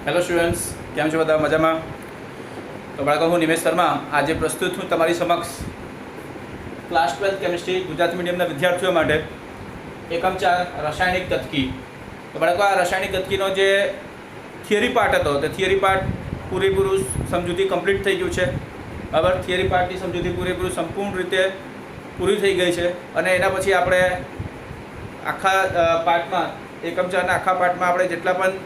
Hello students, કેમ છો બધા? મજામાં? તો બાળકો, હું નિમેશ શર્મા આજે પ્રસ્તુત હું તમારી સમક્ષ ક્લાસ 12 કેમિસ્ટ્રી ગુજરાતી મીડિયમના વિદ્યાર્થીઓ માટે એકમ 4 રાસાયણિક ગતકી. તો બાળકો, આ રાસાયણિક ગતકીનો જે થિયરી પાર્ટ હતો તે થિયરી પાર્ટ પૂરેપૂરું સમજૂતી કમ્પ્લીટ થઈ ગયું છે. બરાબર, થિયરી પાર્ટની સમજૂતી પૂરેપૂરું સંપૂર્ણ રીતે પૂરી થઈ ગઈ છે. અને એના પછી આપણે આખા પાર્ટમાં એકમ 4ના આખા પાર્ટમાં આપણે જેટલા પણ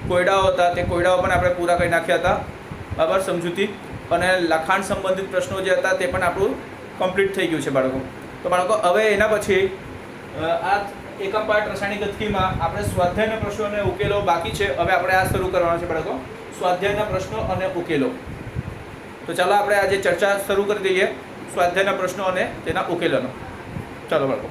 કોયડાઓ હતા તે કોયડાઓ પણ આપણે પૂરા કરી નાખ્યા હતા. બરાબર, સમજૂતી અને લખાણ સંબંધિત પ્રશ્નો જે હતા તે પણ આપણું કમ્પ્લીટ થઈ ગયું છે બાળકો. તો બાળકો, હવે એના પછી આ એકમ પાર્ટ રાસાયણિક ગતકીમાં આપણે સ્વાધ્યાયના પ્રશ્નો અને ઉકેલો બાકી છે. હવે આપણે આ શરૂ કરવાના છે બાળકો, સ્વાધ્યાયના પ્રશ્નો અને ઉકેલો. તો ચાલો આપણે આજે ચર્ચા શરૂ કરી દઈએ સ્વાધ્યાયના પ્રશ્નો અને તેના ઉકેલોનો. ચાલો બાળકો.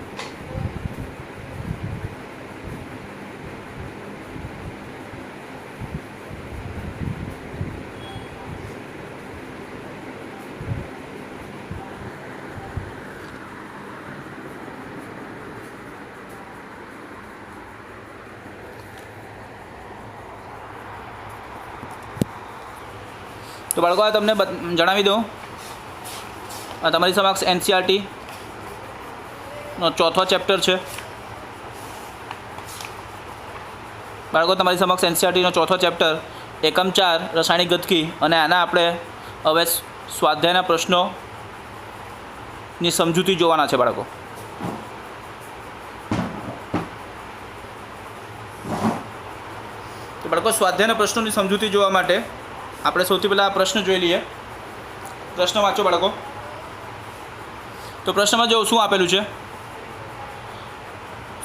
તો બાળકો, આ તમને જણાવી દઉં, આ તમારી સમક્ષ NCERTનો ચોથો ચેપ્ટર છે. બાળકો, તમારી સમક્ષ NCERTનો ચોથો ચેપ્ટર એકમ 4 રાસાયણિક ગતકી, અને આના આપણે હવે સ્વાધ્યાયના પ્રશ્નોની સમજૂતી જોવાના છે બાળકો. તો બાળકો, સ્વાધ્યાયના પ્રશ્નોની સમજૂતી જોવા માટે આપણે સૌથી પહેલાં આ પ્રશ્ન જોઈ લઈએ. પ્રશ્ન વાંચો બાળકો. તો પ્રશ્નમાં જો શું આપેલું છે,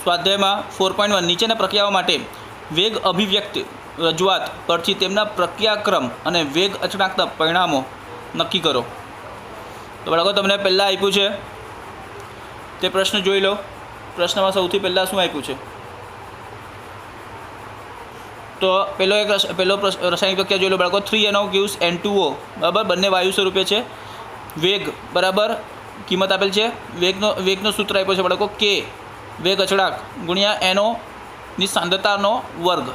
સ્વાધ્યાયમાં 4.1 નીચેના પ્રક્રિયાઓ માટે વેગ અભિવ્યક્તિ રજૂઆત પરથી તેમના પ્રક્રિયાક્રમ અને વેગ અચળાંકના પરિણામો નક્કી કરો. તો બાળકો, તમને પહેલાં આપ્યું છે તે પ્રશ્ન જોઈ લો. પ્રશ્નમાં સૌથી પહેલાં શું આપ્યું છે? તો પહેલો રાસાયણિક પ્રક્રિયા જોઈ લો બાળકો. 3NO gives N2O. બરાબર, બંને વાયુ સ્વરૂપે છે. વેગ બરાબર કિંમત આપેલ છે. વેગનો સૂત્ર આપ્યો છે બાળકો, કે વેગ અચળાંક ગુણ્યા NOની સાંદ્રતાનો વર્ગ.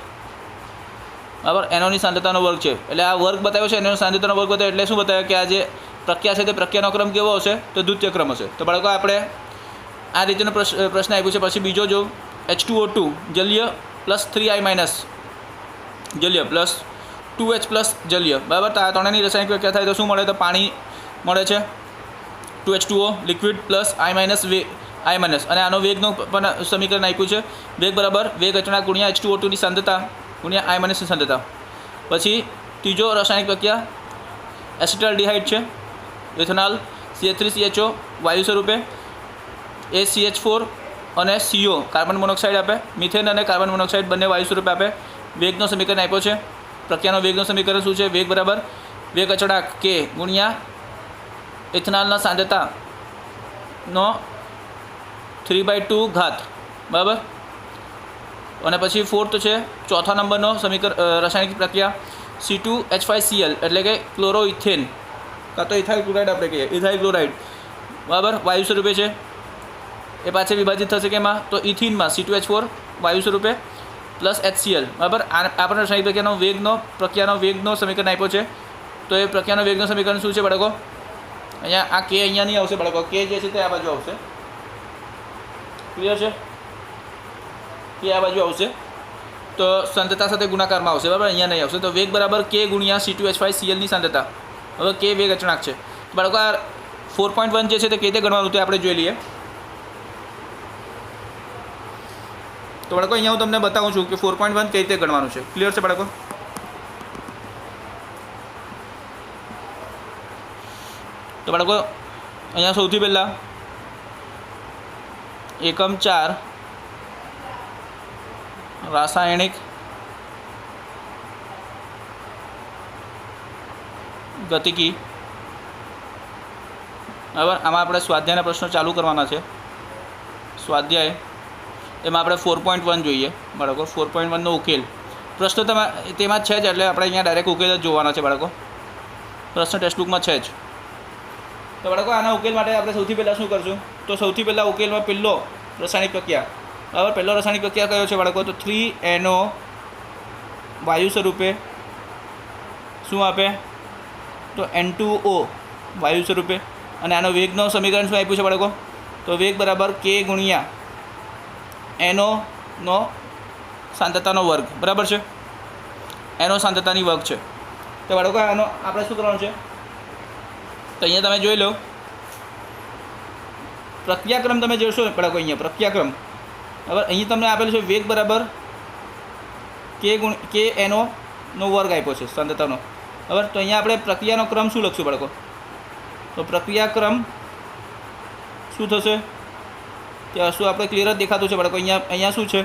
બરાબર, NOની સાંદ્રતાનો વર્ગ છે એટલે આ વર્ગ બતાવ્યો છે. NOની સાંદ્રતાનો વર્ગ બતાવ્યો એટલે શું બતાવ્યું કે આ જે પ્રક્રિયા છે તે પ્રક્રિયાનો ક્રમ કેવો હશે? તો દ્વિતીય ક્રમ હશે. તો બાળકો, આપણે આ રીતેનો પ્રશ્ન આપ્યો છે. પછી બીજો જો H2O2 જલીય પ્લસ 3I- જલીય પ્લસ 2H પ્લસ જલીય. બરાબર, તો આ ત્રણેયની રાસાયણિક પ્રક્રિયા થાય તો શું મળે? તો પાણી મળે છે. 2H2O લિક્વિડ પ્લસ I- અને આનો વેગનું પણ સમીકરણ આપ્યું છે. વેગ બરાબર વેગ અચળાંક ગુણ્યા H2O2ની સાંદ્રતા ગુણ્યા I- ની સાંદ્રતા. પછી ત્રીજો રાસાયણિક પ્રક્રિયા એસિટાલ્ડિહાઇડ છે. ઇથેનોલ CH3CHO વાયુ સ્વરૂપે, ACH4 અને CO કાર્બન મોનોક્સાઇડ આપે. મિથેન અને કાર્બન મોનોક્સાઇડ બંને વાયુ સ્વરૂપે આપે. વેગનો સમીકરણ આપ્યો છે. પ્રક્રિયાનો વેગનું સમીકરણ શું છે? વેગ બરાબર વેગ અચળાંક કે ગુણ્યા ઇથેનોલના સાંદ્રતાનો 3/2 ઘાત. બરાબર, અને પછી ફોર્થ છે ચોથા નંબરનો રાસાયણિક પ્રક્રિયા C2H5Cl એટલે કે ક્લોરોઇથેન કાં તો ઇથાઇલ ક્લોરાઇડ આપણે કહીએ, ઇથાઇલ ક્લોરાઇડ. બરાબર, વાયુ સ્વરૂપે છે. એ પાછળ વિભાજિત થશે કે એમાં? તો ઇથિનમાં C2H4 વાયુ સ્વરૂપે પ્લસ HCl. બરાબર, આપણે રાસાયણિક પ્રક્રિયાનો વેગનો સમીકરણ આપ્યો છે. તો એ પ્રક્રિયાનો વેગનું સમીકરણ શું છે બાળકો? અહીંયા આ કે અહીંયા નહીં આવશે બાળકો. કે જે છે તે આ બાજુ આવશે. ક્લિયર છે? કે આ બાજુ આવશે તો સાંદ્રતા સાથે ગુણાકારમાં આવશે. બરાબર, અહીંયા નહીં આવશે. તો વેગ બરાબર કે ગુણ્યા C2H5Clની સાંદ્રતા. હવે કે વેગ અચળાંક છે. તો બાળકો, આ 4.1 જે છે તે કઈ રીતે ગણવાનું તે આપણે જોઈ લઈએ. તો બાળકો, અહીંયા હું તમને બતાવું છું કે 4.1 કઈ રીતે ગણવાનું છે. ક્લિયર છે બાળકો? તો બાળકો, અહીંયા સૌથી પહેલાં એકમ 4 રાસાયણિક ગતિકી. બરાબર, આમાં આપણે સ્વાધ્યાયના પ્રશ્નો ચાલુ કરવાના છે. સ્વાધ્યાય એમાં આપણે 4.1 જોઈએ બાળકો. 4.1નો ઉકેલ પ્રશ્ન તેમાં છે જ એટલે આપણે અહીંયા ડાયરેક્ટ ઉકેલ જ જોવાના છે બાળકો. પ્રશ્ન ટેક્સ્ટબુકમાં છે જ. તો બાળકો, આના ઉકેલ માટે આપણે સૌથી પહેલાં શું કરશું? તો સૌથી પહેલાં ઉકેલમાં પહેલો રાસાયણિક પ્રક્રિયા બરાબર, પહેલો રાસાયણિક પ્રક્રિયા કયો છે બાળકો? તો 3NO વાયુ સ્વરૂપે શું આપે તો N2O વાયુ સ્વરૂપે, અને આનો વેગનો સમીકરણ શું આપ્યું છે બાળકો તો વેગ બરાબર કે ગુણ્યા એનો નો સાંદ્રતાનો વર્ગ, બરાબર છે, એનો સાંદ્રતાની વર્ગ છે. તો બાળકો આનો આપણે શું કરવાનું છે તો અહીંયા તમે જોઈ લો પ્રક્રિયાક્રમ તમે જોશો બાળકો, અહીંયા પ્રક્રિયાક્રમ બરાબર, અહીં તમને આપેલું છે વેગ બરાબર કે એનો વર્ગ આપ્યો છે સાંદ્રતાનો, બરાબર. તો અહીંયા આપણે પ્રક્રિયાનો ક્રમ શું લખશું બાળકો તો પ્રક્રિયાક્રમ શું થશે ત્યાં શું આપણે ક્લિયર જ દેખાતું છે બાળકો. અહીંયા શું છે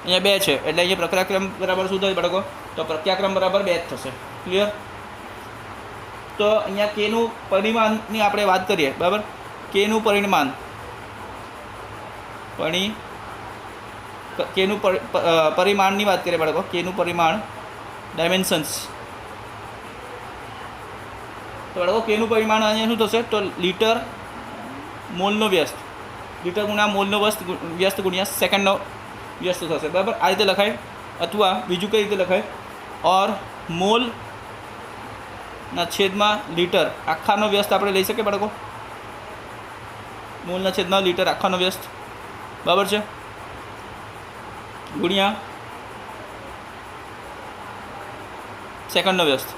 અહીંયા 2 છે એટલે અહીંયા પ્રક્રિયાક્રમ બરાબર શું થશે બાળકો તો પ્રક્રિયાક્રમ બરાબર 2 જ થશે. ક્લિયર. તો અહીંયા કેનું પરિમાણની આપણે વાત કરીએ, બરાબર. કેનું પરિમાણ પરિમાણની વાત કરીએ બાળકો, કેનું પરિમાણ ડાયમેન્શન્સ. તો બાળકો કેનું પરિમાણ અહીંયા શું થશે તો લીટર મોલનો વ્યસ્ત, લીટર ગુણ્યા મોલનો વ્યસ્ત ગુણ્યા સેકન્ડનો વ્યસ્ત થશે, બરાબર. આ રીતે લખાય, અથવા બીજું કઈ રીતે લખાય ઓર મોલના છેદમાં લીટર આખાનો વ્યસ્ત આપણે લઈ શકીએ બાળકો, મોલના છેદમાં લીટર આખાનો વ્યસ્ત, બરાબર છે, ગુણ્યા સેકન્ડનો વ્યસ્ત.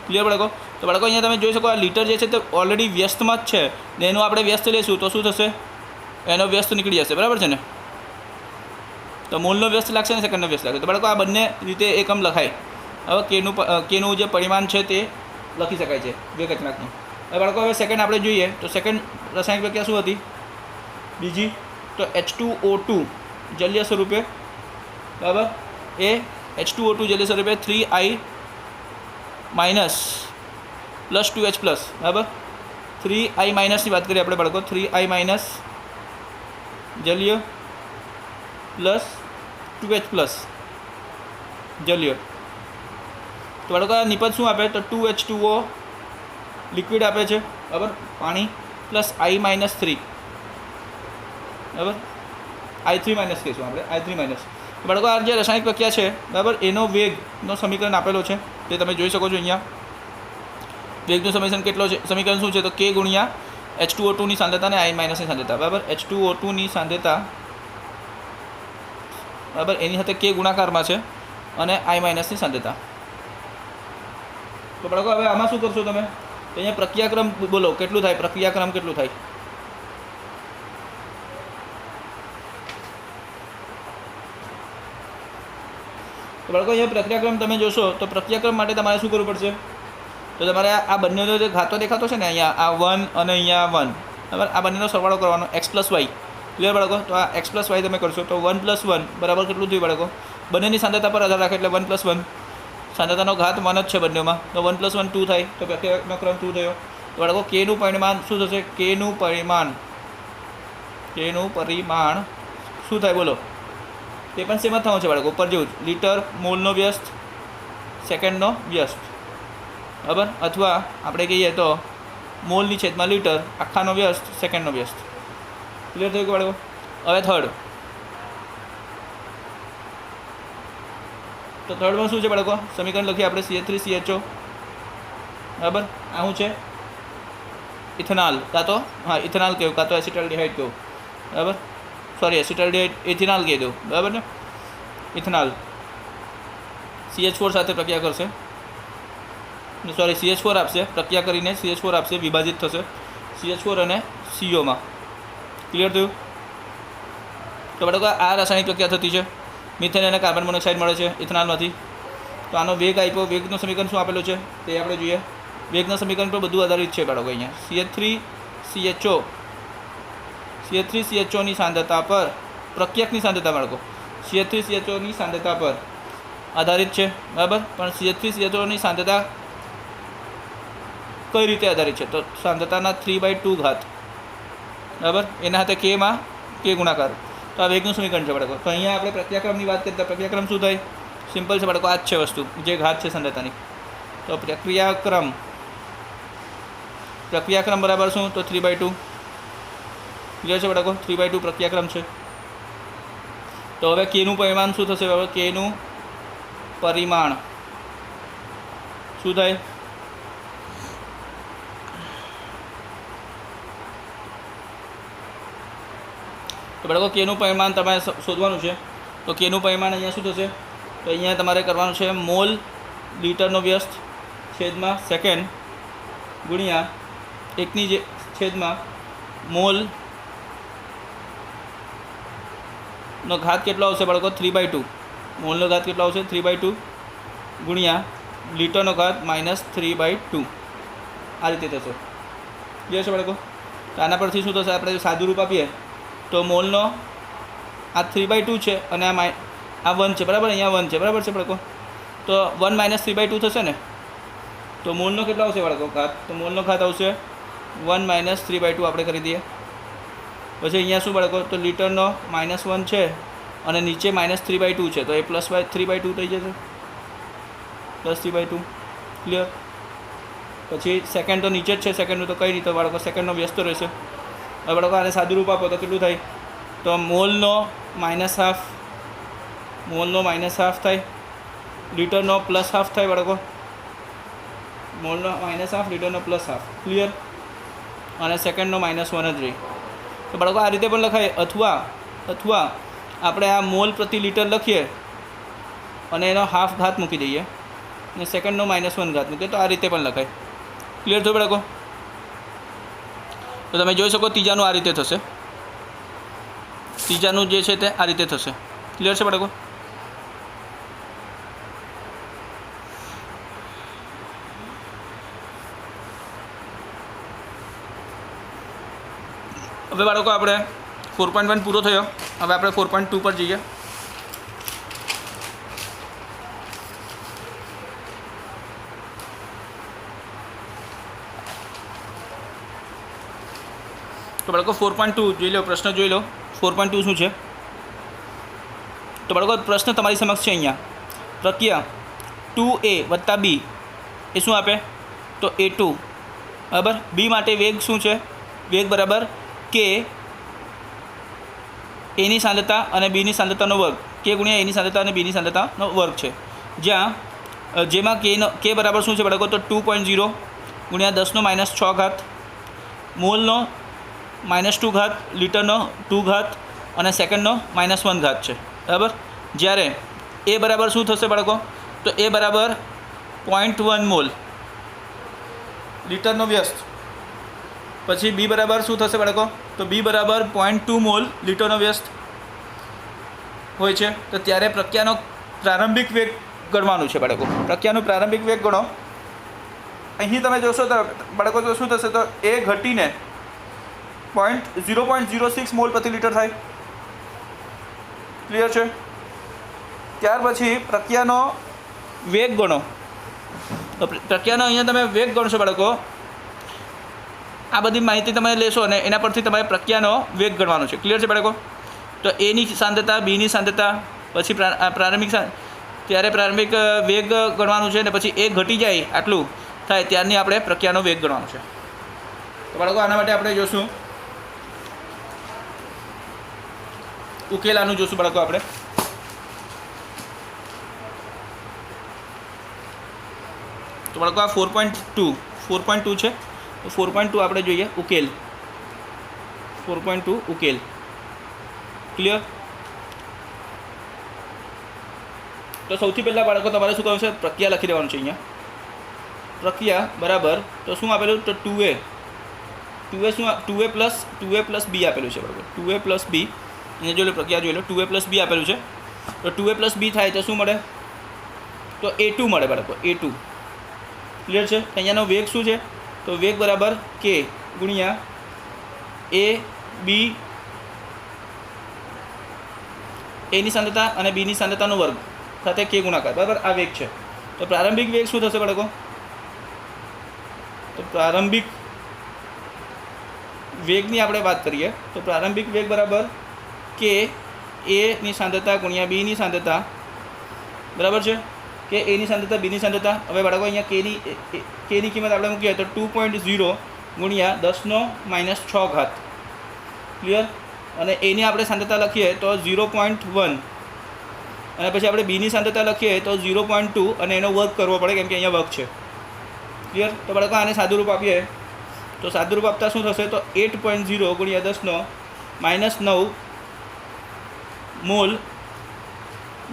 ક્લિયર બાળકો. તો બાળકો અહીંયા તમે જોઈ શકો આ લીટર જે છે તે ઓલરેડી વ્યસ્તમાં જ છે ને એનું આપણે વ્યસ્ત લઈશું તો શું થશે એનો વ્યસ્ત નીકળી જશે, બરાબર છે ને. તો મોલનો વ્યસ્ત લાગશે ને સેકન્ડનો વ્યસ્ત લાગશે. તો બાળકો આ બંને રીતે એકમ લખાય. હવે કેનું જે પરિમાણ છે તે લખી શકાય છે વેગ અચળાંકનું. હવે બાળકો હવે સેકન્ડ આપણે જોઈએ તો સેકન્ડ રાસાયણિક પ્રક્રિયા શું હતી બીજી તો H2O2 જલીય સ્વરૂપે, બરાબર. એ H2O2 જલીય સ્વરૂપે 3I - + 2H+, બરાબર. 3I ની વાત કરીએ આપણે બાળકો, 3I- જલીય પ્લસ 2H+ જલીય. તો બાળકો આ નિપજ શું આપે તો 2H2O લિક્વિડ આપે છે, બરાબર, પાણી, પ્લસ I - 3, બરાબર, I3 - કહીશું આપણે, I3 તો બાળકો આ જે રાસાયણિક પ્રક્રિયા છે, બરાબર, એનો વેગનો સમીકરણ આપેલો છે તે તમે જોઈ શકો છો. અહીંયા વેગનું સમીકરણ શું છે તો કે ગુણ્યા H2O2 ની સાંદ્રતા અને I- ની સાંદ્રતા, બરાબર. H2O2 ની સાંદ્રતા, બરાબર, એની સાથે કે ગુણાકારમાં છે અને I- ની સાંદ્રતા. તો બાળકો હવે આમાં શું કરશો તમે તો અહીંયા પ્રક્રિયાક્રમ બોલો કેટલું થાય, પ્રક્રિયાક્રમ કેટલું થાય તો બાળકો અહીંયા પ્રક્રિયાક્રમ તમે જોશો તો પ્રક્રિયાક્રમ માટે તમારે શું કરવું પડશે તો તમારે આ બંનેનો જે ઘાતો દેખાતો છે ને અહીંયા આ 1 અને અહીંયા 1, બરાબર, આ બંનેનો સરવાળો કરવાનો x + y. ક્લિયર બાળકો. તો આ x + y તમે કરશો તો 1 + 1 બરાબર કેટલું થયું બાળકો બંનેની સાંદ્રતા પર આધાર રાખે એટલે 1 + 1, સાંદ્રતાનો ઘાત 1 જ છે બંનેમાં તો 1 + 1 2 થાય તો પ્રક્રિયાનો ક્રમ 2 થયો. તો બાળકો કેનું પરિમાણ શું થશે, કેનું પરિમાણ શું થાય બોલો તે પણ સેમ જ થવાનું છે બાળકો, ઉપર જેવું લીટર મોલનો વ્યસ્ત સેકન્ડનો વ્યસ્ત, બરાબર, અથવા આપણે કહીએ તો મોલની છેદમાં લીટર આખાનો વ્યસ્ત સેકન્ડનો વ્યસ્ત. ક્લિયર થયું કે બાળકો. હવે થર્ડમાં શું છે બાળકો સમીકરણ લખીએ આપણે CH3CHO, બરાબર. આ શું છે ઇથેનોલ, કાં તો ઇથેનોલ કહેવું કાં તો એસિટાલ્ડિહાઇડ કહેવું, બરાબર, સોરી એસિટાલ્ડિહાઇડ ઇથેનોલ કહી દઉં, બરાબર ને. ઇથેનોલ CH4 સાથે પ્રક્રિયા કરશે, સોરી CH4 આપશે, પ્રક્રિયા કરીને CH4 આપશે, વિભાજિત થશે CH4 અને CO. ક્લિયર થયું. તો બાળકો આ રાસાયણિક પ્રક્રિયા થતી છે, મિથેન અને કાર્બન મોનોક્સાઇડ મળે છે ઇથેનોલમાંથી. તો આનો વેગ આપ્યો, વેગનું સમીકરણ શું આપેલું છે તે આપણે જોઈએ. વેગના સમીકરણ પર બધું આધારિત છે બાળકો. અહીંયા CH3CHO ની સાંદ્રતા પર પ્રક્રિયકની સાંદ્રતા બાળકો CH3CHO ની સાંદ્રતા પર આધારિત છે, બરાબર. પણ CH3CHO ની સાંદ્રતા કઈ રીતે આધારિત છે તો સાંદ્રતાના 3/2 ઘાત, બરાબર, એના સાથે કેમાં કે ગુણાકાર. તો આ વેગનું સમીકરણ છે બાળકો. તો અહીંયા આપણે પ્રક્રિયાક્રમની વાત કરીએ તો પ્રક્રિયાક્રમ શું થાય સિમ્પલ છે બાળકો, આ જ છે વસ્તુ જે ઘાત છે સાંદ્રતાની. તો પ્રક્રિયાક્રમ બરાબર શું તો 3/2. ક્લિયર છે બાળકો, 3/2 પ્રક્રિયાક્રમ છે. તો હવે કેનું પરિમાણ શું થશે, હવે કેનું પરિમાણ શું થાય તો બાળકો કેનું પરિમાણ તમારે શોધવાનું છે. તો કેનું પરિમાણ અહીંયા શું થશે? તો અહીંયા તમારે કરવાનું છે મોલ લિટરનો વ્યસ્ત છેદમાં સેકન્ડ ગુણ્યા એકની જે છેદમાં મોલ નો ઘાત કેટલો આવશે બાળકો? 3/2. મોલનો ઘાત કેટલો આવશે? 3/2 ગુણ્યા લીટરનો ઘાત -3/2. આ રીતે થશે. ક્લિયર છે બાળકો? તો આના પરથી શું થશે? આપણે સાદું રૂપ આપીએ તો મોલનો આ 3/2 છે અને આ 1 છે, બરાબર? અહીંયા 1 છે, બરાબર છે બાળકો? તો 1 - 3/2 થશે ને. તો મોલનો કેટલો આવશે બાળકો ઘાત? તો મોલનો ઘાત આવશે 1 - 3/2 આપણે કરી દઈએ. પછી અહીંયા શું બાળકો? તો લીટરનો -1 છે અને નીચે -3/2 છે, તો એ +3/2 થઈ જશે, +3/2. ક્લિયર? પછી સેકન્ડ તો નીચે જ છે, સેકન્ડનું તો કંઈ નહીં, તો બાળકો સેકન્ડનો વ્યસ્ત રહેશે. હવે બાળકો આને સાદું રૂપ આપો તો કેટલું થાય? તો મોલનો -1/2, મોલનો -1/2 થાય, લીટરનો +1/2 થાય બાળકો, મોલનો -1/2, લીટરનો +1/2. ક્લિયર? અને સેકન્ડનો -1 જ રહી. તો બાળકો આ રીતે પણ લખાય, અથવા આપણે આ મોલ પ્રતિ લીટર લખીએ અને એનો હાફ ઘાત મૂકી દઈએ અને સેકન્ડનો -1 ઘાત મૂકીએ, તો આ રીતે પણ લખાય. ક્લિયર થયું બાળકો? તો તમે જોઈ શકો ત્રીજાનું આ રીતે થશે, ત્રીજાનું જે છે તે આ રીતે થશે. ક્લિયર છે બાળકો? હવે બાળકો આપણે 4.1 પૂરો થયો. હવે આપણે 4.2 પર જઈએ. તો બાળકો 4.2 જોઈ લો, પ્રશ્ન જોઈ લો. 4.2 શું છે? તો બાળકો પ્રશ્ન તમારી સમક્ષ છે. અહીંયા પ્રક્રિયા 2a + b એ શું આપે? તો a2, બરાબર. b માટે વેગ શું છે? વેગ બરાબર કે એની સાંદ્રતા અને બીની સાંદ્રતાનો વર્ગ, કે ગુણ્યા એની સાંદ્રતા અને બીની સાંદ્રતાનો વર્ગ છે. જેમાં કે બરાબર શું છે બાળકો? તો 2.0 ગુણ્યા 10⁻6 ઘાત, મોલનો -2 ઘાત, લીટરનો 2 ઘાત અને સેકન્ડનો -1 ઘાત છે, બરાબર. જ્યારે એ બરાબર શું થશે બાળકો? તો એ બરાબર 0.1 મોલ લીટરનો વ્યસ્ત. પછી બી બરાબર શું થશે બાળકો? તો બી બરાબર 0.2 મોલ લીટરનો વ્યસ્ત હોય છે. તો ત્યારે પ્રક્રિયાનો પ્રારંભિક વેગ ગણવાનું છે બાળકો. પ્રક્રિયાનું પ્રારંભિક વેગ ગણો. અહીં તમે જોશો તો બાળકો તો શું થશે? તો એ ઘટીને 0.06 મોલ પ્રતિ લીટર થાય. ક્લિયર છે? ત્યાર પછી પ્રક્રિયાનો વેગ ગણો. તો પ્રક્રિયાનો અહીંયા તમે વેગ ગણશો બાળકો. આ બધી માહિતી તમે લેશો અને એના પરથી તમારે પ્રક્રિયાનો વેગ ગણવાનો છે. ક્લિયર છે બાળકો? તો એની સાંદ્રતા, બીની સાંદ્રતા, પછી ત્યારે પ્રારંભિક વેગ ગણવાનું છે. અને પછી એ ઘટી જાય આટલું થાય ત્યારની આપણે પ્રક્રિયાનો વેગ ગણવાનો છે. તો બાળકો આના માટે આપણે જોશું ઉકેલ. આનું જોશું બાળકો આપણે. તો બાળકો આ 4.2 છે. તો 4.2 આપણે જોઈએ ઉકેલ. 4.2 ઉકેલ. ક્લિયર? તો સૌથી પહેલાં બાળકો તમારે શું કરવું છે? પ્રક્રિયા લખી દેવાનું છે. અહીંયા પ્રક્રિયા બરાબર તો શું આપેલું? તો 2a શું? 2a + b આપેલું છે બરાબર. 2a + b અહીંયા જોઈ લો, પ્રક્રિયા જોઈ લો. 2a + b આપેલું છે. તો 2a + b થાય તો શું મળે? તો a2 મળે બાળકો, a2. ક્લિયર છે? અહીંયાનો વેગ શું છે? તો વેગ બરાબર કે ગુણ્યા એ બી, એની સાંદ્રતા અને બીની સાંદ્રતાનો વર્ગ સાથે કે ગુણાકાર, બરાબર. આ વેગ છે. તો પ્રારંભિક વેગ શું થશે બાળકો? તો પ્રારંભિક વેગની આપણે વાત કરીએ તો પ્રારંભિક વેગ બરાબર કે એની સાંદ્રતા ગુણ્યા બીની સાંદ્રતા, બરાબર છે. કે એની સાંદ્રતા, બીની સાંદ્રતા. હવે બાળકો અહીંયા કેની કિંમત આપણે મૂકીએ તો 2.0 ગુણ્યા 10⁻6 ઘાત. ક્લિયર? અને એની આપણે સાંદ્રતા લખીએ તો 0.1 અને પછી આપણે બીની સાંદ્રતા લખીએ તો 0.2 અને એનો વર્ગ કરવો પડે કેમ કે અહીંયા વર્ગ છે. ક્લિયર? તો બાળકો આને સાદું રૂપ આપીએ તો સાદું રૂપ આપતા શું થશે? તો 8.0 ગુણ્યા 10⁻9 મોલ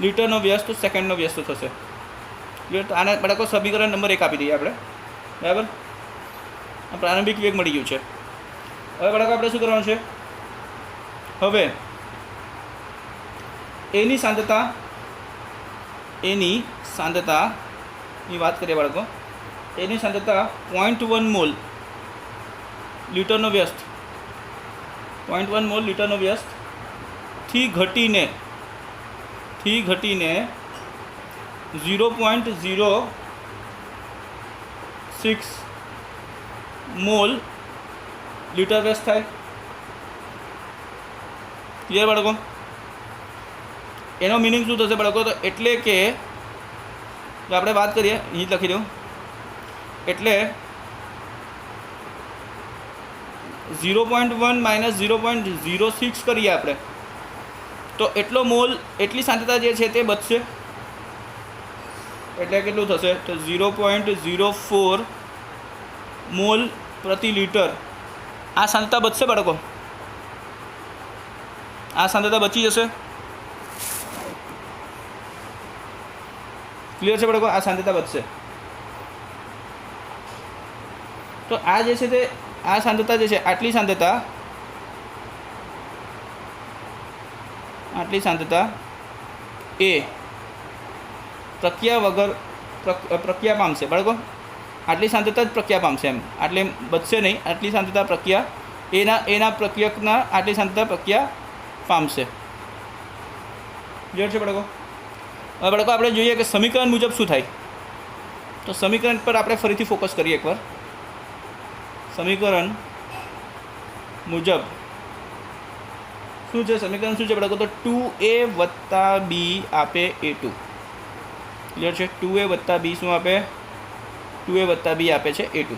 લીટરનો વ્યસ્ત સેકન્ડનો વ્યસ્ત થશે. ક્લિયર? તો આને બાળકો સમીકરણ નંબર 1 આપી દઈએ આપણે. બરાબર, પ્રારંભિક વેગ મળી ગયું છે. હવે બાળકો આપણે શું કરવાનું છે? હવે એની સાંદ્રતાની વાત કરીએ બાળકો. એની સાંદ્રતા 0.1 મોલ લીટરનો વ્યસ્ત, 0.1 મોલ લીટરનો વ્યસ્ત થી ઘટીને 0.06 મોલ લીટર વ્યસ્ત થાય. ક્લિયર બાળકો? એનો મિનિંગ શું થશે બાળકો? તો એટલે કે જો આપણે વાત કરીએ, અહીં લખી દઉં, એટલે 0.1 માઇનસ 0.06 કરીએ આપણે તો એટલો મોલ, એટલી સાંદ્રતા જે છે તે બચશે. એટલે કેટલું થશે? તો 0.04 મોલ પ્રતિ લીટર આ સાંદ્રતા બચશે બાળકો. આ સાંદ્રતા બચી જશે. ક્લિયર છે બાળકો? આ સાંદ્રતા બચશે. તો આ જે છે તે આ સાંદ્રતા જે છે, આટલી સાંદ્રતા એ પ્રક્રિયા પામશે બાળકો. આટલી સાંદ્રતા જ પ્રક્રિયા પામશે, એમ આટલે બચશે નહીં. આટલી સાંદ્રતા પ્રક્રિયા એના પ્રક્રિયકના આટલી સાંદ્રતા પ્રક્રિયા પામશે. ક્લિયર છે બાળકો? હવે બાળકો આપણે જોઈએ કે સમીકરણ મુજબ શું થાય. તો સમીકરણ પર આપણે ફરીથી ફોકસ કરીએ એકવાર. સમીકરણ મુજબ શું છે? સમીકરણ શું છે બાળકો? તો 2a વત્તા b આપે a2. ક્લિયર છે? 2a વત્તા b શું આપે? 2a વત્તા b આપે છે a2.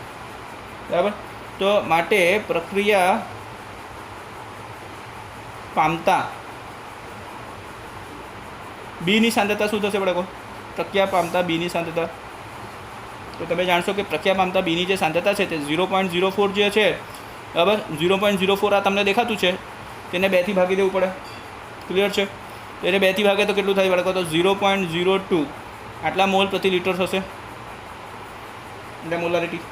બરાબર. તો માટે પ્રક્રિયા પામતા બીની સાંદ્રતા શું થશે બાળકો? પ્રક્રિયા પામતા બીની સાંદ્રતા, તો તમે જાણશો કે પ્રક્રિયા પામતા બીની જે સાંદ્રતા છે તે 0.04 જે છે. બરાબર, 0.04 આ તમને દેખાતું છે, તેને 2 થી ભાગી દેવું પડે. ક્લિયર છે? એને 2 થી ભાગે તો કેટલું થાય બાળકો? તો 0.02 આટલા મોલ પ્રતિ લીટર થશે. એટલે મોલારિટી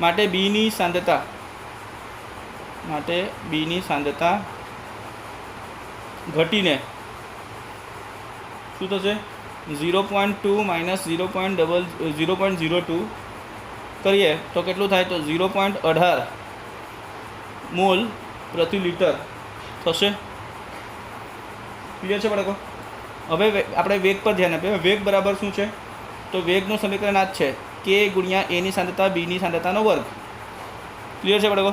માટે બીની સાંદ્રતા ઘટીને શું થશે? 0.2 માઇનસ 0.02 કરીએ તો કેટલું થાય? તો 0.18 મોલ પ્રતિ લીટર થશે. ક્લિયર છે બાળકો? હવે આપણે વેગ પર ધ્યાન આપીએ. વેગ બરાબર શું છે? તો વેગનું સમીકરણ આ જ છે, કે ગુણ્યા એની સાંદ્રતા બીની સાંદ્રતાનો વર્ગ. ક્લિયર છે બાળકો?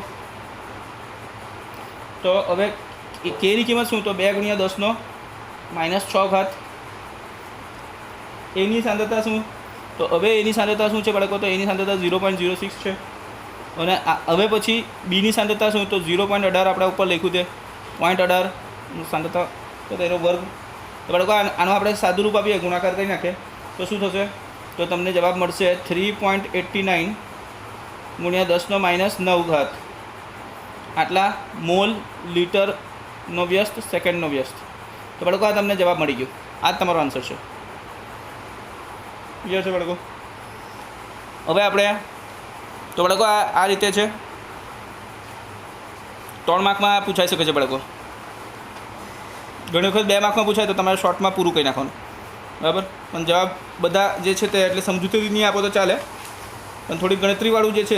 તો હવે કેની કિંમત શું? તો 2 ગુણ્યા 10 માઇનસ 6 ઘાત. એની સાંદ્રતા શું? તો હવે એની સાંદ્રતા શું છે બાળકો? તો એની સાંદ્રતા 0.06 છે. અને હવે પછી બીની સાંદ્રતા શું? તો 0.18 આપણે ઉપર લખ્યું તે 0.18 સાંદ્રતા, તો તેનો વર્ગ. તો બાળકો આનો આપણે સાદું રૂપ આપીએ, ગુણાકાર કરી નાખીએ તો શું થશે? તો તમને જવાબ મળશે 3.89 ગુણ્યા 10 માઇનસ 9 ઘાત આટલા મોલ લીટરનો વ્યસ્ત સેકન્ડનો વ્યસ્ત. તો બાળકો આ તમને જવાબ મળી ગયો. આ જ તમારો આન્સર છે. ક્લિયર છે બાળકો? હવે આપણે તો બાળકો આ રીતે છે. 3 માર્કમાં પૂછાઈ શકે છે બાળકો. ઘણી વખત 2 માર્કમાં પૂછાય તો તમારે શોર્ટમાં પૂરું કરી નાખવાનું. બરાબર, પણ જવાબ બધા જે છે તે એટલે સમજૂતી નહીં આપો તો ચાલે, પણ થોડી ગણતરીવાળું જે છે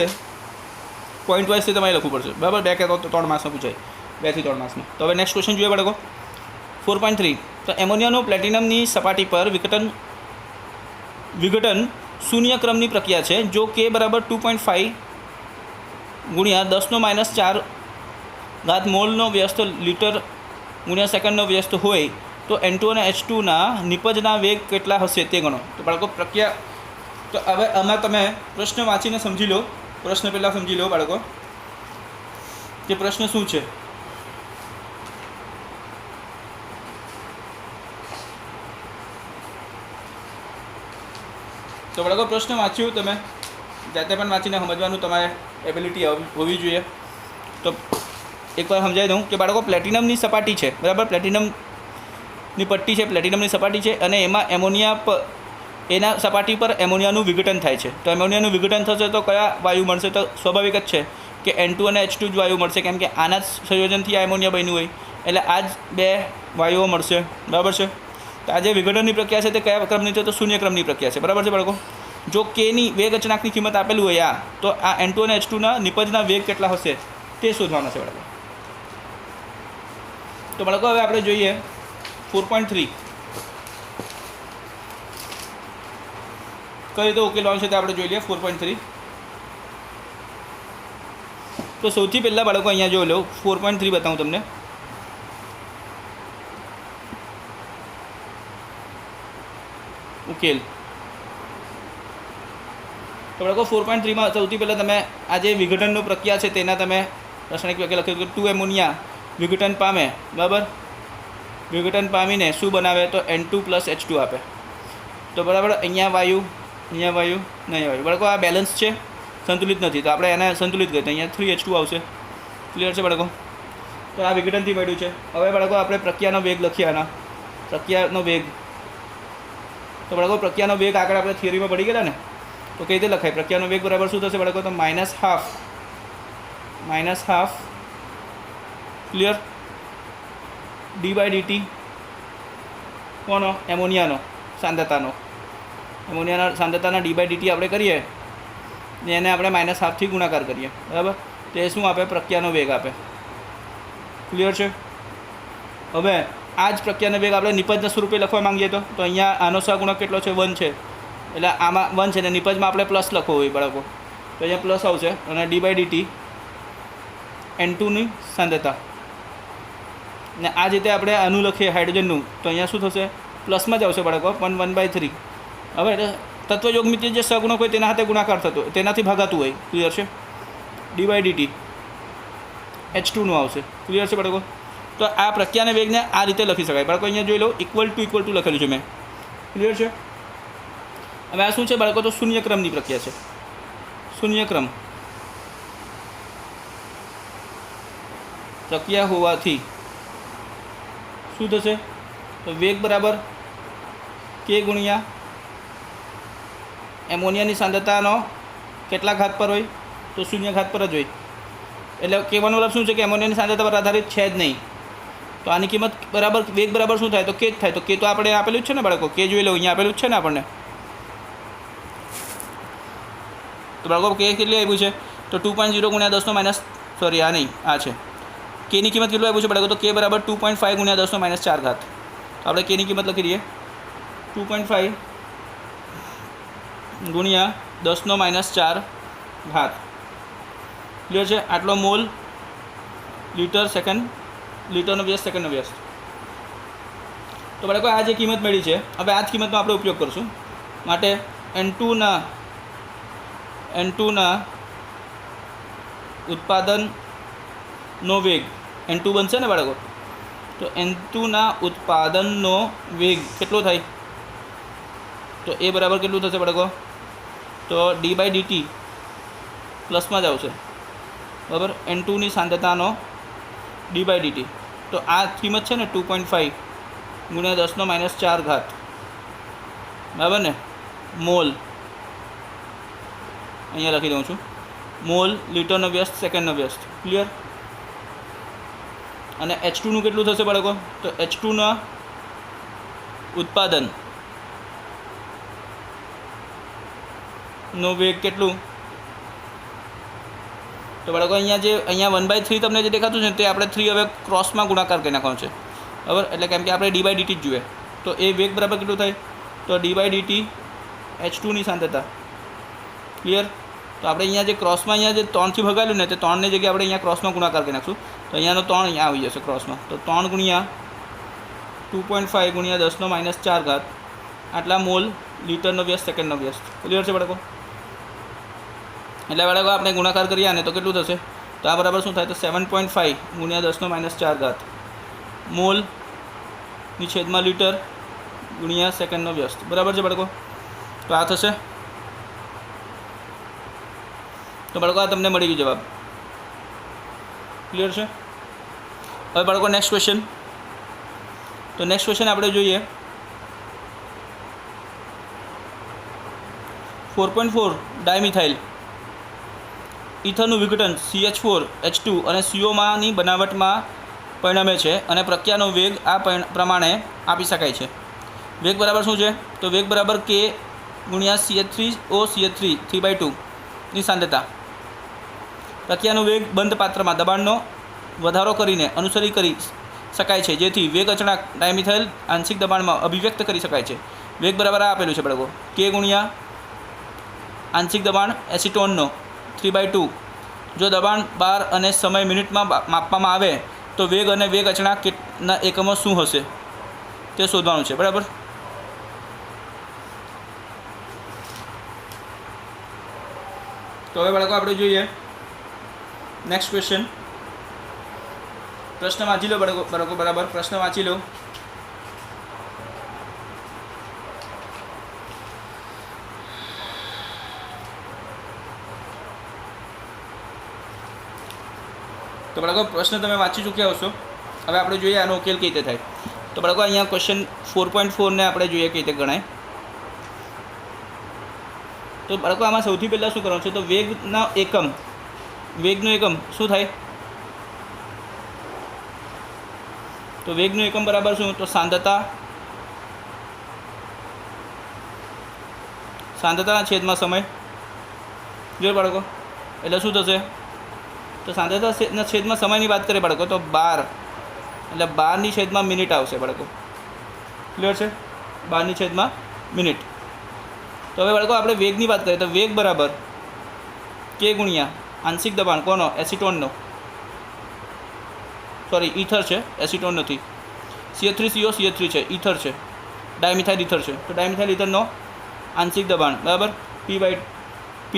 પોઈન્ટ વાઇઝથી તમારે લખવું પડશે. બરાબર, 2 કે 3 માર્ક્સમાં પૂછાય, 2 થી 3 માર્ક્સમાં. તો હવે નેક્સ્ટ ક્વેશ્ચન જોઈએ બાળકો. 4.3. તો એમોનિયાનું પ્લેટિનમની સપાટી પર વિઘટન શૂન્ય ક્રમની પ્રક્રિયા છે. જો કે બરાબર 2.5 ગુણ્યા 10 - 4 ઘાત મોલનો વ્યસ્ત લીટર ગુણ્યા સેકન્ડનો વ્યસ્ત હોય તો N2 અને H2ના નિપજના વેગ કેટલા હશે તે ગણો. તો બાળકો પ્રક્રિયા, તો હવે આમાં તમે પ્રશ્ન વાંચીને સમજી લો. પ્રશ્ન પહેલાં સમજી લો બાળકો કે પ્રશ્ન શું છે. તો બાળકો પ્રશ્ન વાંચ્યું તમે જાતે પણ વાંચીને સમજવાનું તમારે એબિલિટી હોવી જોઈએ. તો એકવાર સમજાવી દઉં કે બાળકો પ્લેટિનમની સપાટી છે. બરાબર, પ્લેટિનમ ની પટ્ટી છે, પ્લેટિનમની સપાટી છે અને એમાં એમોનિયા એના સપાટી પર એમોનિયાનું વિઘટન થાય છે. તો એમોનિયાનું વિઘટન થશે તો કયા વાયુ મળશે? તો સ્વાભાવિક જ છે કે N2 અને H2 જ વાયુ મળશે, કેમ કે આના જ સંયોજનથી આ એમોનિયા બન્યું હોય એટલે આ જ બે વાયુઓ મળશે. બરાબર છે. તો આ જે વિઘટનની પ્રક્રિયા છે તે કયા ક્રમની છે? તો શૂન્ય ક્રમની પ્રક્રિયા છે. બરાબર છે બાળકો. જો કેની વેગ અચળાંકની કિંમત આપેલું હોય તો આ N2 અને H2ના નિપજના વેગ કેટલા હશે તે શોધવાના છે બાળકો. તો બાળકો હવે આપણે જોઈએ 4.3 કઈ રીતે ઉકેલવાનું છે તે આપણે જોઈ લઈએ. 4.3 તો સૌથી પહેલાં બાળકો અહીંયા જોઈ લો 4.3 બતાવું તમને. ઉકેલ તો બાળકો 4.3માં સૌથી પહેલાં તમે આ જે વિઘટનની પ્રક્રિયા છે તેના તમે રાસાયણિક વ્યાખ્યા લખ્યું કે 2 એમોનિયા વિઘટન પામે. બરાબર. વિઘટન પામીને શું બનાવે? તો N2 + H2 આપે. તો બરાબર અહીંયા વાયુ નહીં વાયુ. બાળકો આ બેલેન્સ છે, સંતુલિત નથી, તો આપણે એને સંતુલિત કરીએ તો અહીંયા 3H2 આવશે. ક્લિયર છે બાળકો. તો આ વિઘટનથી મળ્યું છે. હવે બાળકો આપણે પ્રક્રિયાનો વેગ લખીએ. આના પ્રક્રિયાનો વેગ તો બાળકો પ્રક્રિયાનો વેગ આગળ આપણે થિયરીમાં પડી ગયેલા ને, તો કઈ રીતે લખાય? પ્રક્રિયાનો વેગ બરાબર શું થશે બાળકો? તો -12 ક્લિયર d/dt કોનો? એમોનિયાનો સાંદ્રતાનો. એમોનિયાના સાંદ્રતાના d/dt આપણે કરીએ ને એને આપણે -12 થી ગુણાકાર કરીએ. બરાબર. તો એ શું આપે? પ્રક્રિયાનો વેગ આપે. ક્લિયર છે. હવે આ જ પ્રક્રિયાનો વેગ આપણે નિપજના સ્વરૂપે લખવા માંગીએ તો અહીંયા આનો સહગુણક કેટલો છે? 1 છે. એટલે આમાં 1 છે ને નિપજમાં આપણે પ્લસ લખવો હોય બાળકો, તો અહીંયા પ્લસ આવશે અને d/dt N2ની સાંદ્રતા ને આ રીતે આપણે આનું લખીએ હાઇડ્રોજનનું તો અહીંયા શું થશે? પ્લસમાં જ આવશે બાળકો, 1/3. હવે તત્વયોગમિતિ જે સહગુણક હોય તેના હાથે ગુણાકાર થતો હોય, તેનાથી ભાગાતું હોય. ક્લિયર છે. d/dt H2નું આવશે. ક્લિયર છે બાળકો. તો આ પ્રક્રિયાના વેગને આ રીતે લખી શકાય બાળકો. અહીંયા જોઈ લો = લખેલું છે મેં. ક્લિયર છે. હવે આ શું છે બાળકો? તો શૂન્ય ક્રમની પ્રક્રિયા છે. શૂન્ય ક્રમ પ્રક્રિયા હોવાથી શું થશે? તો વેગ બરાબર k ગુણ્યા એમોનિયાની સાંદ્રતાનો કેટલા ઘાત પર હોય? તો 0 ઘાત પર જ હોય. એટલે કહેવાનો મતલબ શું છે કે એમોનિયાની સાંદ્રતા પર આધારિત છે જ નહીં. તો આની કિંમત બરાબર વેગ બરાબર શું થાય? તો k જ થાય. તો k તો આપણે આપેલું જ છે ને બાળકો. k જોઈ લો, અહીંયા આપેલું જ છે ને આપણને. તો બાળકો k કેટલી આવ્યું છે? તો 2.0 × 10 સોરી આ નહીં, આ છે. k ની કિંમત કેટલું આવ્યું છે બાળકો? તો k બરાબર 2.5 × 10 - 4 ઘાત. તો આપણે k ની કિંમત લખી દઈએ 2.5 × 10 - 4 ઘાત. ક્લિયર છે. આટલો મોલ લીટરનો વ્યસ્ત સેકન્ડનો વ્યસ્ત. તો બાળકો આ જે કિંમત મળી છે, હવે આ જ કિંમતનો આપણે ઉપયોગ કરશું. માટે N2ના ઉત્પાદનનો વેગ N2 બનશે ને બાળકો. તો N2ના ઉત્પાદનનો વેગ કેટલો થાય? તો એ બરાબર કેટલું થશે બાળકો? તો d/dt પ્લસમાં જ આવશે. બરાબર. N2ની સાંદ્રતાનો d/dt. તો આ કિંમત છે ને 2.5 × 10 - 4 ઘાત. બરાબર ને. મોલ અહીંયા લખી દઉં છું. મોલ લીટરનો વ્યસ્ત સેકન્ડનો વ્યસ્ત. ક્લિયર. અને H2નું કેટલું થશે બાળકો? તો H2ના ઉત્પાદનનો વેગ કેટલું? તો બાળકો અહીંયા 1/3 તમને જે દેખાતું છે તે આપણે 3 હવે ક્રોસમાં ગુણાકાર કરી નાખવાનો છે. બરાબર. એટલે કેમ કે આપણે d/dt જ જોઈએ. તો એ વેગ બરાબર કેટલું થાય? તો d/dt H2ની સાંદ્રતા. ક્લિયર. તો આપણે અહીંયા જે ક્રોસમાં અહીંયા જે 3થી ભગાવેલું ને તે 3ની જગ્યાએ આપણે અહીંયા ક્રોસમાં ગુણાકાર કરી નાખશું. તો અહીંયાનો 3 અહીંયા આવી જશે ક્રોસમાં. તો 3 × 2.5 × 10 - 4 ઘાત આટલા મોલ લીટરનો વ્યસ્ત સેકન્ડનો વ્યસ્ત. ક્લિયર છે બાળકો. એટલે બાળકો આપણે ગુણાકાર કરીએ ને તો કેટલું થશે? તો આ બરાબર શું થાય? તો 7.5 × 10 - 4 ઘાત મોલની છેદમાં લીટર ગુણ્યા સેકન્ડનો વ્યસ્ત. બરાબર છે બાળકો. તો આ થશે. તો બાળકો આ તમને મળી ગયો જવાબ. ક્લિયર છે. હવે બાળકો નેક્સ્ટ ક્વેશ્ચન. तो नेक्स्ट क्वेश्चन આપણે જોઈએ 4.4 ડાયમિથાઇલ ઇથરનું વિઘટન CH4H2 અને CO બનાવટમાં પરિણમે છે અને પ્રક્રિયાનો વેગ આ પ્રમાણે આપી શકાય છે. વેગ બરાબર શું છે? તો વેગ બરાબર K ગુણ્યા CH3O CH3 3/2 ની સાંદ્રતા. પ્રક્રિયાનો વેગ બંધ પાત્રમાં દબાણનો વધારો કરીને અનુસરી કરી શકાય છે, જેથી વેગ અચળાંક ડાયમિથાઇલ આંશિક દબાણમાં અભિવ્યક્ત કરી શકાય છે. વેગ બરાબર આ આપેલું છે બાળકો, K ગુણ્યા આંશિક દબાણ એસિટોનનો 3/2. જો દબાણ બાર અને સમય મિનિટમાં માપવામાં આવે તો વેગ અને વેગ અચળાંકના એકમો શું હશે તે શોધવાનું છે. બરાબર. તો હવે બાળકો આપણે જોઈએ નેક્સ્ટ ક્વેશ્ચન. પ્રશ્ન વાંચી લો બાળકો, બરાબર પ્રશ્ન વાંચી લો. તો બાળકો પ્રશ્ન તમે વાંચી ચૂક્યા હશો. હવે આપણે જોઈએ આનો ઉકેલ કઈ રીતે થાય. તો બાળકો અહીંયા ક્વેશ્ચન 4.4 ને આપણે જોઈએ કઈ રીતે ગણાય. તો બાળકો આમાં સૌથી પહેલાં શું કરવાનું છે? તો વેગનો એકમ શું થાય? તો વેગનું એકમ બરાબર શું? તો સાંદ્રતાના છેદમાં સમય. જો બાળકો એટલે શું થશે? તો સાંદ્રતાના છેદમાં સમયની વાત કરીએ બાળકો તો 12, એટલે 12ની છેદમાં મિનિટ આવશે બાળકો. ક્લિયર છે? 12ની છેદમાં મિનિટ. તો હવે બાળકો આપણે વેગની વાત કરીએ તો વેગ બરાબર K ગુણ્યા આંશિક દબાણ કોનો? એસિટોનનો, સોરી ઇથર છે, એસિટોન નથી. CH3CO CH3 છે, ઇથર છે, ડાયમિથાઇલ ઇથર છે. તો ડાયમિથાઇલ ઇથરનો આંશિક દબાણ બરાબર P/P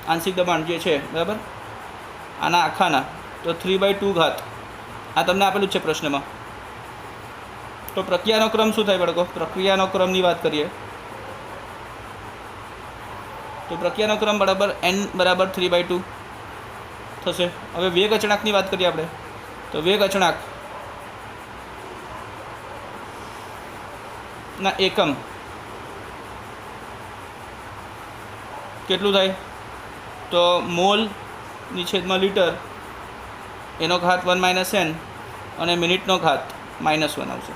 આંશિક દબાણ જે છે બરાબર આના આખાના તો 3/2. આ તમને આપેલું જ છે પ્રશ્નમાં. તો પ્રક્રિયાનો ક્રમ શું થાય બાળકો? પ્રક્રિયાનો ક્રમની વાત કરીએ તો પ્રક્રિયાનો ક્રમ બરાબર n બરાબર 3/2 થશે. હવે વેગ અચળાંકની વાત કરીએ આપણે તો વેગ અચળાંક ના એકમ કેટલું થાય? તો મોલની છેદમાં લીટર એનો ઘાત 1 - n અને મિનિટનો ઘાત -1 આવશે.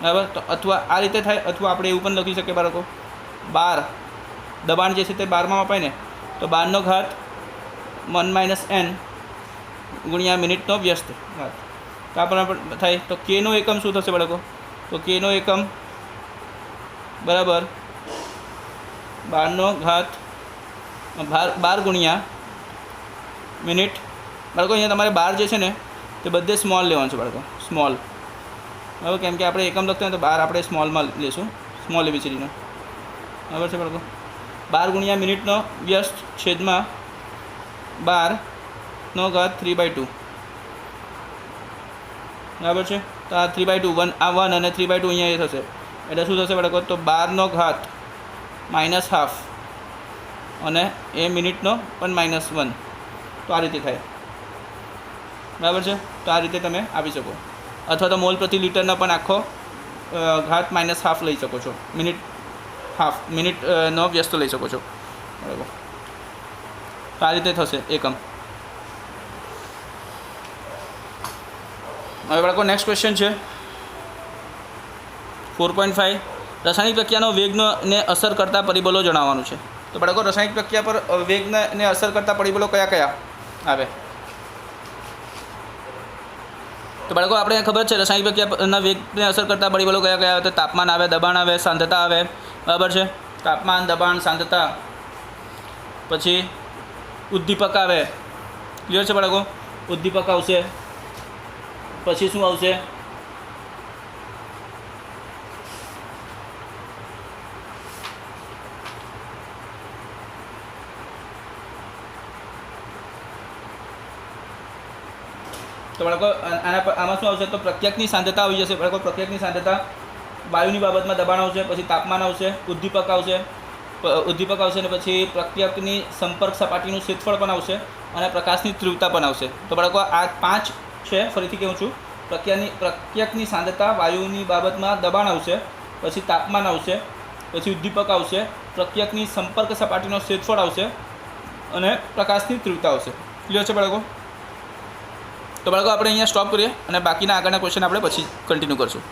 બરાબર. તો અથવા આ રીતે થાય અથવા આપણે એવું પણ લખી શકીએ બાળકો 12 દબાણ જે છે તે 12માં અપાય ને તો 12નો ઘાત 1 - n ગુણ્યા મિનિટનો વ્યસ્ત ઘાત. તો આ પણ થાય. તો કેનો એકમ શું થશે બાળકો? તો કેનો એકમ બરાબર 12નો ઘાત 12 ગુણ્યા મિનિટ. બાળકો અહીંયા તમારે 12 જે છે ને તે બધે સ્મોલ લેવાનું છે બાળકો, સ્મોલ. બરાબર, કેમ કે આપણે એકમ લખતા હોય તો 12 આપણે સ્મોલમાં લઈશું, સ્મોલ એબીસીડીનો. બરાબર છે બાળકો. 12 ગુણ્યા મિનિટનો વ્યસ્ત છેદમાં 12નો ઘાત 3/2. બરાબર છે. તો આ 3/2 આ 1 અને 3/2 અહીંયા એ થશે એટલે શું થશે બાળકો? તો 12નો ઘાત -½ અને એ મિનિટનો પણ -1. તો આ રીતે થાય. બરાબર છે. તો આ રીતે તમે આપી શકો અથવા તો મોલ પ્રતિ લીટરનો પણ આખો ઘાત -½ લઈ શકો છો, મિનિટનો વ્યસ્ત લઈ શકો છો. બરાબર. તો આ રીતે થશે એકમ. હવે બાળકો નેક્સ્ટ ક્વેશ્ચન છે 4.5 રાસાયણિક પ્રક્રિયાનો વેગને અસર કરતા પરિબળો જણાવવાનું છે. તો બાળકો રાસાયણિક પ્રક્રિયા પર વેગને અસર કરતા પરિબળો કયા કયા આવે? તો બાળકો આપણે ખબર છે રાસાયણિક પ્રક્રિયાના વેગને અસર કરતા પરિબળો કયા કયા આવે? તો તાપમાન આવે, દબાણ આવે, સાંદ્રતા આવે. બરાબર છે. તાપમાન, દબાણ, સાંદ્રતા, પછી ઉદ્દીપક આવે. ક્લિયર છે બાળકો? ઉદ્દીપક આવશે, પછી શું આવશે? તો બાળકો આમાં શું આવશે? તો પ્રક્રિયકની સાંદ્રતા આવી જશે બાળકો. પ્રક્રિયકની સાંદ્રતા, વાયુની બાબતમાં દબાણ આવશે, પછી તાપમાન આવશે, ઉદ્દીપક આવશે અને પછી પ્રક્રિયકની સંપર્ક સપાટીનું ક્ષેત્રફળ પણ આવશે અને પ્રકાશની તીવ્રતા પણ આવશે. તો બાળકો આ 5 છે. ફરીથી કહું છું પ્રક્રિયકની સાંદ્રતા, વાયુની બાબતમાં દબાણ આવશે, પછી તાપમાન આવશે, પછી ઉદ્દીપક આવશે, પ્રક્રિયકની સંપર્ક સપાટીનો ક્ષેત્રફળ આવશે અને પ્રકાશની તીવ્રતા આવશે. ક્લિયર છે બાળકો? તો બાળકો આપણે અહીંયા સ્ટોપ કરીએ અને બાકીના આગળના ક્વેશ્ચન આપણે પછી કન્ટિન્યુ કરશું.